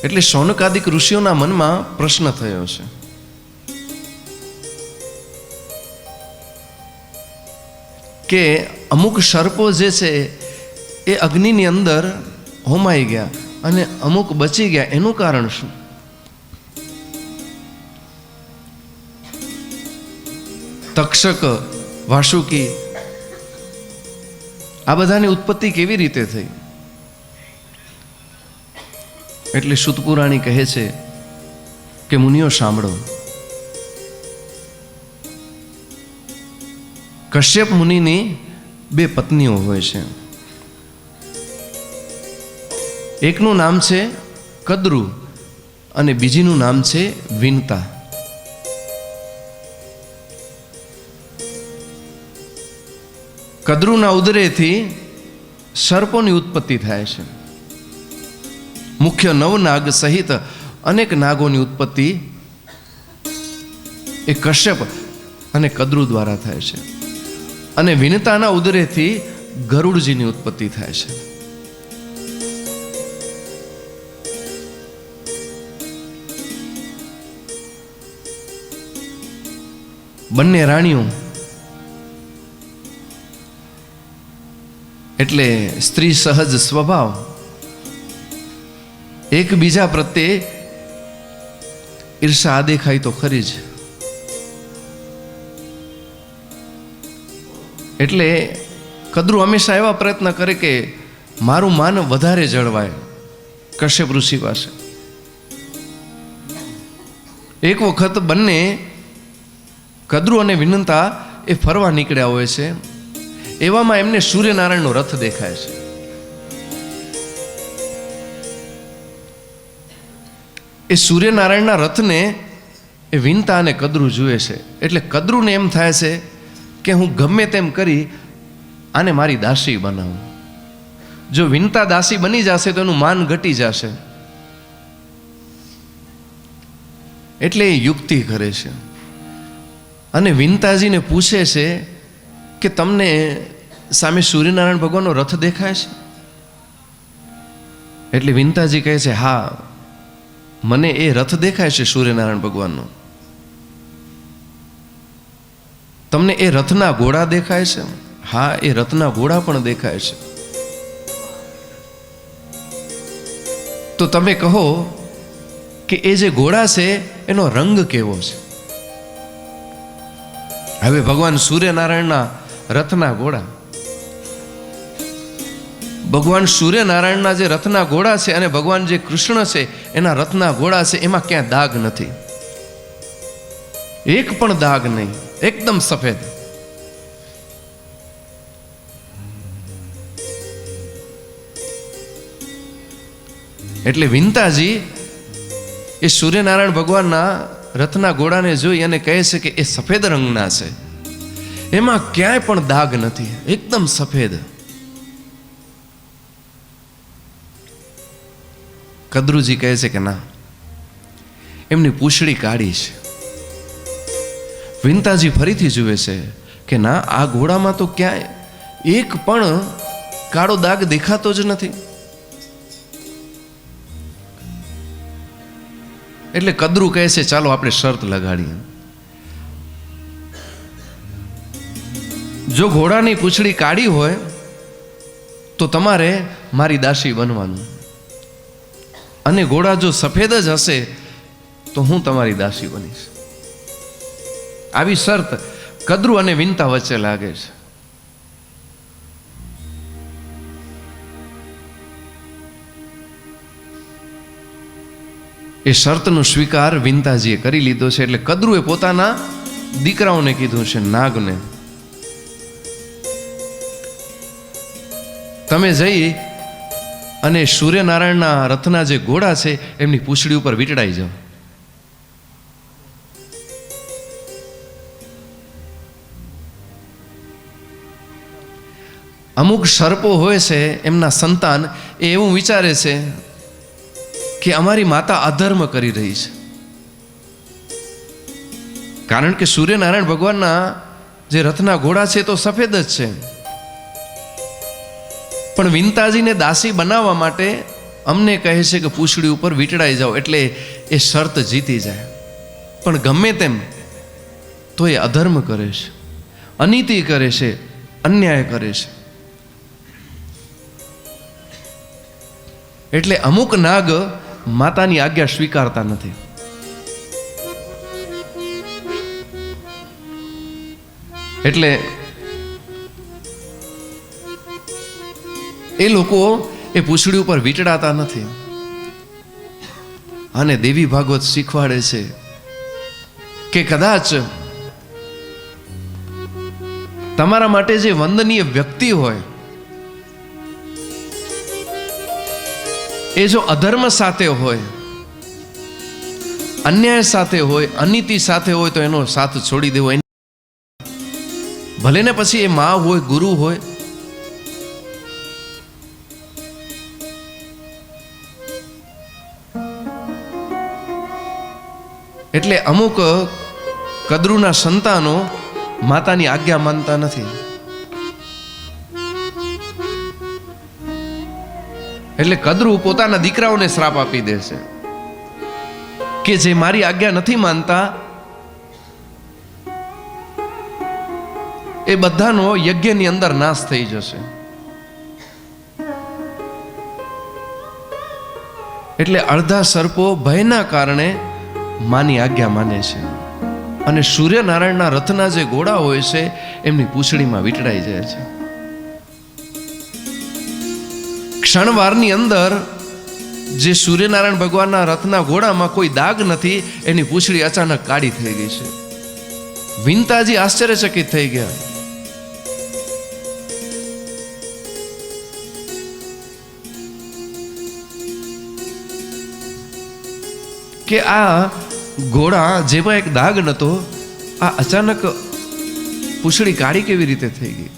એટલે શૌનકાદિક ઋષિઓના મનમાં પ્રશ્ન થયો છે કે અમુક સર્પો જે છે એ અગ્નિની અંદર હોમાઈ ગયા અને અમુક બચી ગયા, એનું કારણ શું? તક્ષક, વાસુકી, આ બધાની ઉત્પત્તિ કેવી રીતે થઈ? એટલે શુદ્ધ પુરાણી કહે છે કે મુનિઓ સાંભળો, કશ્યપ મુનિની બે પત્નીઓ હોય છે. એકનું નામ છે કદ્રુ અને બીજીનું નામ છે વિનતા. કદ્રુના ઉદરેથી સર્પોની ઉત્પત્તિ થાય છે. મુખ્ય નવનાગ સહિત અનેક નાગોની ઉત્પત્તિ એ કશ્યપ અને કદ્રુ દ્વારા થાય છે. અને વિનતાના ઉદરેથી ગરુડજીની ઉત્પત્તિ થાય છે. બંને રાણીઓ એટલે સ્ત્રી સહજ સ્વભાવ, એકબીજા પ્રત્યે ઈર્ષા દેખાય તો ખરી જ. એટલે કદ્રુ હંમેશા એવા પ્રયત્ન કરે કે મારું માન વધારે જળવાય કશ્યપ ઋષિ પાસે. એક વખત બંને કદ્રુ અને વિનતા એ ફરવા નીકળ્યા હોય છે. એવામાં એમને સૂર્યનારાયણનો રથ દેખાય છે. એ સૂર્યનારાયણના રથને એ વિનતા અને કદ્રુ જુએ છે. એટલે કદ્રુને એમ થાય છે કે હું ગમે તેમ કરી આને મારી દાસી બનાવું. જો વિનતા દાસી બની જશે તો એનું માન ઘટી જશે. એટલે એ યુક્તિ કરે છે અને વિનતાજીને પૂછે છે કે તમને સામે સૂર્યનારાયણ ભગવાનનો રથ દેખાય છે? એટલે વિનતાજી કહે છે હા, મને એ રથ દેખાય છે સૂર્યનારાયણ ભગવાનનો. તમને એ રથના ઘોડા દેખાય છે? હા, એ રથના ઘોડા પણ દેખાય છે. તો તમે કહો કે એ જે ઘોડા છે એનો રંગ કેવો છે? હવે ભગવાન સૂર્યનારાયણના રથના ઘોડા, ભગવાન સૂર્યનારાયણના જે રથના ઘોડા છે અને ભગવાન જે કૃષ્ણ છે એના રથના ઘોડા છે, એમાં ક્યાં દાગ નથી, એક પણ દાગ નહીં, એકદમ સફેદ. એટલે વિનતાજી એ સૂર્યનારાયણ ભગવાનના રથના ઘોડાને જોઈ અને કહે છે કે એ સફેદ રંગના છે, એમાં ક્યાંય પણ દાગ નથી, એકદમ સફેદ. કદ્રુજી કહે છે કે ના, એમની પૂંછડી કાળી છે. વિનતાજી ફરીથી જુએ છે કે ના, આ ઘોડામાં તો ક્યાંય એક પણ કાળો દાગ દેખાતો જ નથી. એટલે કદ્રુ કહે છે ચાલો આપણે શરત લગાડીએ. જો ઘોડાની પૂંછડી કાળી હોય તો તમારે મારી દાસી બનવાનું, અને ઘોડા જો સફેદ જ હશે તો હું તમારી દાસી બનીશ. આવી શરત કદ્રુ અને વિનતા વચ્ચે લાગે છે. એ શરતનો સ્વીકાર વિનતાજીએ કરી લીધો છે. એટલે કદ્રુએ પોતાના દીકરાઓને કીધું છે, નાગને, તમે જઈ અને સૂર્યનારાયણના રથના જે ઘોડા છે એમની પૂંછડી ઉપર વીંટળાઈ જાઓ. અમુક સર્પો હોય છે, એમના સંતાન એ એવું વિચારે છે કે અમારી માતા અધર્મ કરી રહી છે. કારણ કે સૂર્યનારાયણ ભગવાનના જે રથના ઘોડા છે તો સફેદ જ છે, પણ વિનતાજીને દાસી બનાવવા માટે અમને કહે છે કે પૂંછડી ઉપર વીંટળાઈ જાઓ એટલે એ શરત જીતી જાય. પણ ગમે તેમ તો એ અધર્મ કરે છે, અનીતિ કરે છે, અન્યાય કરે છે. એટલે અમુક નાગ માતાની આજ્ઞા સ્વીકારતા નથી. એટલે એ લોકો એ પૂંછડી ઉપર વીંટળાતા નથી. અને દેવી ભાગવત શીખવાડે છે કે કદાચ તમારા માટે જે વંદનીય વ્યક્તિ હોય એ જો અધર્મ સાથે હોય, અન્યાય સાથે હોય, અનીતિ સાથે હોય તો એનો સાથ છોડી દેવો. ભલે ને પછી એ મા હોય, ગુરુ હોય. એટલે અમુક કદ્રુના સંતાનો માતાની આજ્ઞા માનતા નથી. એટલે કદ્રુ પોતાના દીકરાઓને શ્રાપ આપી દે છે કે જે મારી આજ્ઞા નથી માનતા એ બધાનો યજ્ઞની અંદર નાશ થઈ જશે. એટલે અડધા સર્પો ભયના કારણે માની આજ્ઞા માને છે અને સૂર્યનારાયણના રથના જે ઘોડા હોય છે એમની પૂંછડીમાં વીંટળાઈ જાય છે. ક્ષણવારની અંદર જે સૂર્યનારાયણ ભગવાનના રથના ઘોડામાં કોઈ દાગ નથી, એની પૂંછડી અચાનક કાળી થઈ ગઈ છે. વિંતાજી આશ્ચર્યચકિત થઈ ગયા. કે આ ઘોડા જેમાં એક દાગ નતો, આ અચાનક પૂંછડી કાળી કેવી રીતે થઈ ગઈ?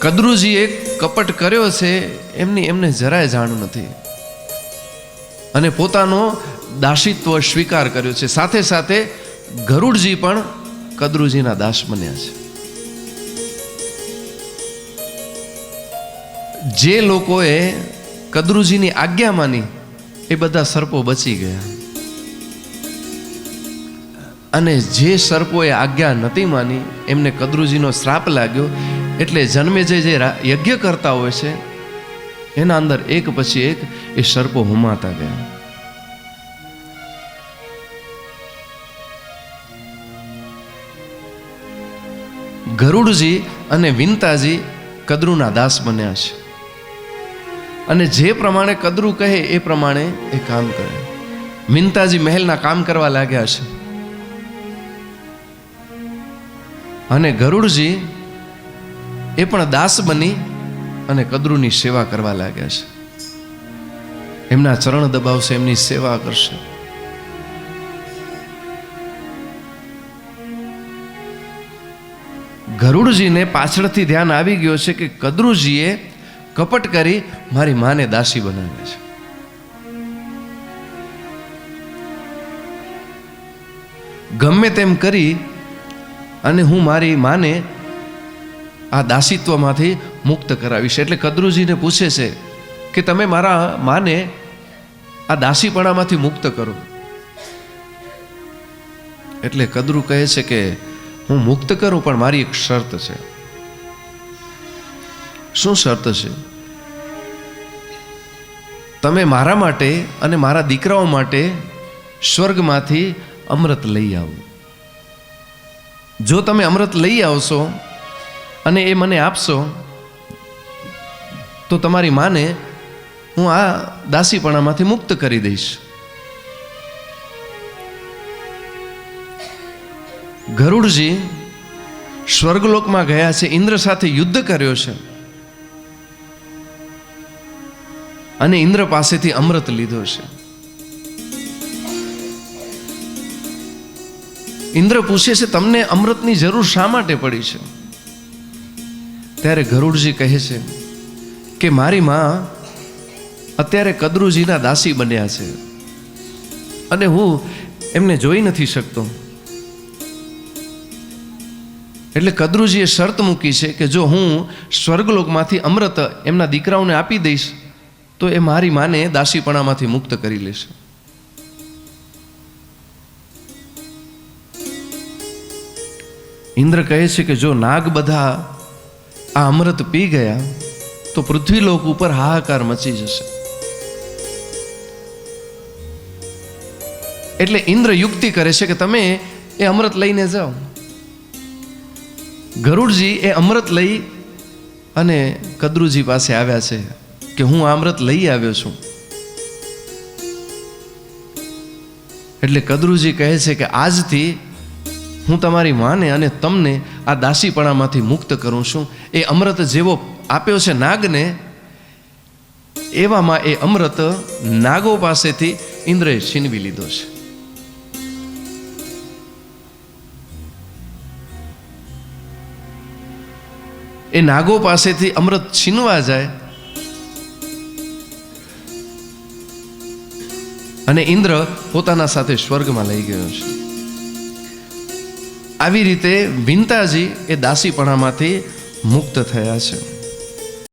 કદ્રુજીએ કપટ કર્યો છે એમને જરાય જાણ નથી અને પોતાનો દાસીત્વ સ્વીકાર કર્યો છે. સાથે સાથે ગરુડજી પણ કદ્રુજીના દાસ બન્યા છે. જે લોકોએ કદ્રુજીની આજ્ઞા માની એ બધા સર્પો બચી ગયા અને જે સર્પોએ આજ્ઞા નથી માની એમને કદ્રુજીનો શ્રાપ લાગ્યો. એટલે જન્મે જે યજ્ઞ કરતા હોય છે એના અંદર એક પછી એક એ સર્પો હોમાતા ગયા. ગરુડજી અને વિંતાજી કદ્રુના દાસ બન્યા છે અને જે પ્રમાણે કદ્રુ કહે એ પ્રમાણે એ કામ કરે. વિંતાજી મહેલના કામ કરવા લાગ્યા છે અને ગરુડજી એ પણ દાસ બની અને કદ્રુની સેવા કરવા લાગ્યા છે. એમના ચરણ દબાવશે, એમની સેવા કરશે. ગરુડજીને પાછળથી ધ્યાન આવી ગયો છે કે કદ્રુજીએ કપટ કરી મારી માને દાસી બનાવે છે. ગમે તેમ કરી અને હું મારી માને આ દાસીત્વમાંથી મુક્ત કરાવીશ. એટલે કદ્રુજીને પૂછે છે કે તમે મારા માને આ દાસીપણામાંથી મુક્ત કરો. એટલે કદ્રુ કહે છે કે હું મુક્ત કરું પણ મારી એક શરત છે. શું શરત છે? તમે મારા માટે અને મારા દીકરાઓ માટે સ્વર્ગમાંથી અમૃત લઈ આવો. જો તમે અમૃત લઈ આવશો અને એ મને આપશો તો તમારી માને હું આ દાસીપણામાંથી મુક્ત કરી દઈશ. ગરુડજી સ્વર્ગલોકમાં ગયા છે, ઇન્દ્ર સાથે યુદ્ધ કર્યો છે અને ઇન્દ્ર પાસેથી અમૃત લીધો છે. ઇન્દ્ર પૂછે છે તમને અમૃતની જરૂર શા માટે પડી છે? ત્યારે ગરુડજી કહે છે કે મારી માં અત્યારે કદ્રુજીના દાસી બન્યા છે અને હું એમને જોઈ નથી શકતો. એટલે કદરુજીએ શરત મૂકી છે કે જો હું સ્વર્ગલોકમાંથી અમૃત એમના દીકરાઓને આપી દઈશ તો એ મારી માને દાસીપણામાંથી મુક્ત કરી લેશે. ઇન્દ્ર કહે છે કે જો નાગ બધા આ અમૃત પી ગયા તો પૃથ્વીલોક ઉપર હાહાકાર મચી જશે. એટલે ઇન્દ્ર યુક્તિ કરે છે કે તમે એ અમૃત લઈને જાઓ. ગરુડજી એ અમૃત લઈ અને કદરુજી પાસે આવ્યા છે કે હું આ અમૃત લઈ આવ્યો છું. એટલે કદરુજી કહે છે કે આજથી હું તમારી માને અને તમને આ દાસીપણામાંથી મુક્ત કરું છું. એ અમૃત જેવો આપ્યો છે નાગને, એવામાં એ અમૃત નાગો પાસેથી ઇન્દ્રએ છીનવી લીધો છે. એ નાગો પાસેથી અમૃત છીનવા જાય અને ઇન્દ્ર પોતાના સાથે સ્વર્ગમાં લઈ ગયો છે. આવી રીતે વિંતાજી એ દાસીપણામાંથી મુક્ત થયા છે.